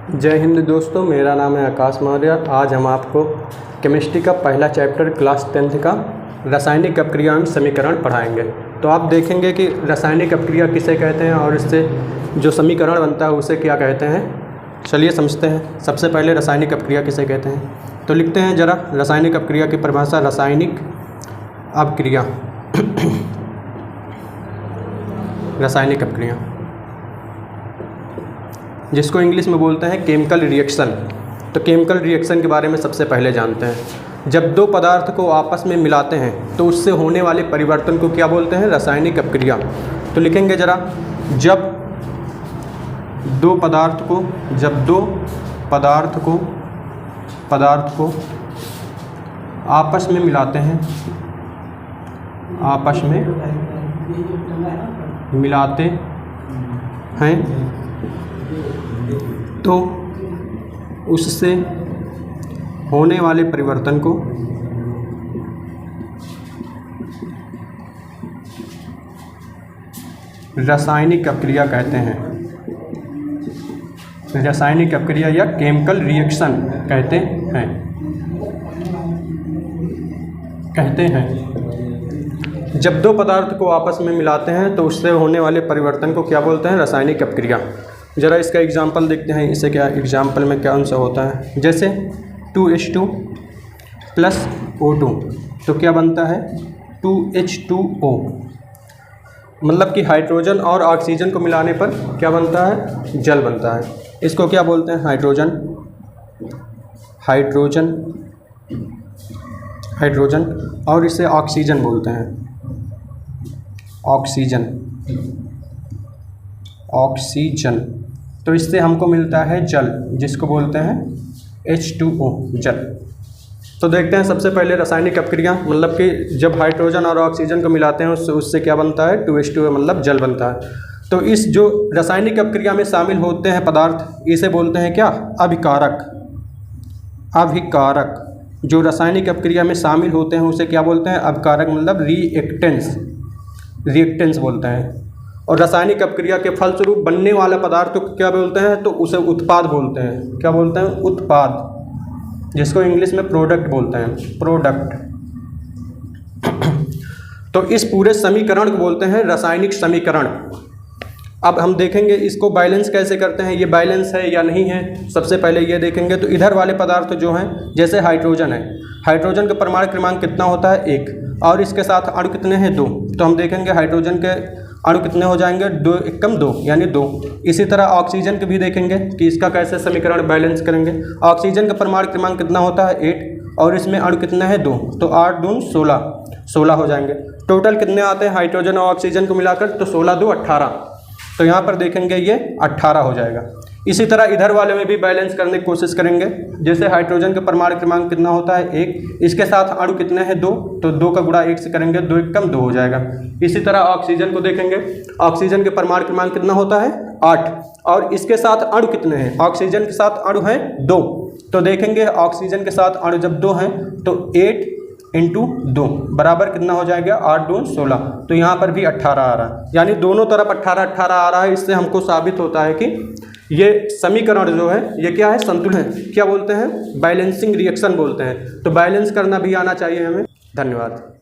जय हिंद दोस्तों, मेरा नाम है आकाश मौर्य। आज हम आपको केमिस्ट्री का पहला चैप्टर क्लास 10th का रासायनिक अपक्रिया एवं समीकरण पढ़ाएंगे। तो आप देखेंगे कि रासायनिक अपक्रिया किसे कहते हैं और इससे जो समीकरण बनता है उसे क्या कहते हैं। चलिए समझते हैं। सबसे पहले रासायनिक अपक्रिया किसे कहते हैं, तो लिखते हैं जरा रासायनिक अपक्रिया की परिभाषा। रासायनिक अपक्रिया रासायनिक अपक्रिया जिसको इंग्लिश में बोलते हैं केमिकल रिएक्शन। तो केमिकल रिएक्शन के बारे में सबसे पहले जानते हैं। जब दो पदार्थ को आपस में मिलाते हैं तो उससे होने वाले परिवर्तन को क्या बोलते हैं, रासायनिक अपक्रिया। तो लिखेंगे जरा, जब दो पदार्थ को आपस में मिलाते हैं, तो उससे होने वाले परिवर्तन को रासायनिक अपक्रिया कहते हैं। रासायनिक अपक्रिया या केमिकल रिएक्शन कहते हैं। जब दो पदार्थ को आपस में मिलाते हैं तो उससे होने वाले परिवर्तन को क्या बोलते हैं, रासायनिक अपक्रिया। ज़रा इसका एग्जाम्पल देखते हैं। इसे क्या एग्जाम्पल में क्या आंसर होता है, जैसे 2H2 + O2 तो क्या बनता है 2H2O। मतलब कि हाइड्रोजन और ऑक्सीजन को मिलाने पर क्या बनता है, जल बनता है। इसको क्या बोलते हैं, हाइड्रोजन और इसे ऑक्सीजन बोलते हैं। ऑक्सीजन तो इससे हमको मिलता है जल, जिसको बोलते हैं H2O, जल। तो देखते हैं सबसे पहले रासायनिक अपक्रिया, मतलब कि जब हाइड्रोजन और ऑक्सीजन को मिलाते हैं उससे क्या बनता है, 2H2O मतलब जल बनता है। तो इस जो रासायनिक अपक्रिया में शामिल होते हैं पदार्थ, इसे बोलते हैं क्या, अभिकारक। जो रासायनिक अपक्रिया में शामिल होते हैं उसे क्या बोलते हैं, अभिकारक, मतलब रिएक्टेंस बोलते हैं। और रासायनिक अपक्रिया के फलस्वरूप बनने वाला पदार्थ को क्या बोलते हैं, तो उसे उत्पाद बोलते हैं। क्या बोलते हैं, उत्पाद, जिसको इंग्लिश में प्रोडक्ट बोलते हैं, प्रोडक्ट। तो इस पूरे समीकरण को बोलते हैं रासायनिक समीकरण। अब हम देखेंगे इसको बैलेंस कैसे करते हैं, ये बैलेंस है या नहीं है। सबसे पहले ये देखेंगे तो इधर वाले पदार्थ जो हैं, जैसे हाइड्रोजन है, हाइड्रोजन का परमाणु क्रमांक कितना होता है, 1, और इसके साथ अणु कितने हैं, 2। तो हम देखेंगे हाइड्रोजन के अणु कितने हो जाएंगे, 2 × 2 यानी 2। इसी तरह ऑक्सीजन के भी देखेंगे कि इसका कैसे समीकरण बैलेंस करेंगे। ऑक्सीजन का परमाणु क्रमांक कितना होता है, 8, और इसमें अणु कितने हैं, 2। तो 8 दूनी 16 हो जाएंगे। टोटल कितने आते हैं हाइड्रोजन और ऑक्सीजन को मिलाकर, तो 16 2 18। तो यहाँ पर देखेंगे ये 18 हो जाएगा। इसी तरह इधर वाले में भी बैलेंस करने की कोशिश करेंगे। जैसे हाइड्रोजन का परमाणु क्रमांक कितना होता है, 1, इसके साथ अणु कितने हैं, 2, तो 2 का गुणा 1 से करेंगे, 2 × 2 हो जाएगा। इसी तरह ऑक्सीजन को देखेंगे, ऑक्सीजन के परमाणु क्रमांक कितना होता है, 8, और इसके साथ अणु कितने हैं, ऑक्सीजन के साथ अणु हैं 2। तो देखेंगे ऑक्सीजन के साथ अणु जब 2 हैं तो 8 × 2 बराबर कितना हो जाएगा, 8 दूनी 16। तो यहाँ पर भी 18 आ रहा है, यानी दोनों तरफ 18 आ रहा है। इससे हमको साबित होता है कि ये समीकरण जो है ये क्या है, संतुलन है। क्या बोलते हैं, बैलेंसिंग रिएक्शन बोलते हैं। तो बैलेंस करना भी आना चाहिए हमें। धन्यवाद।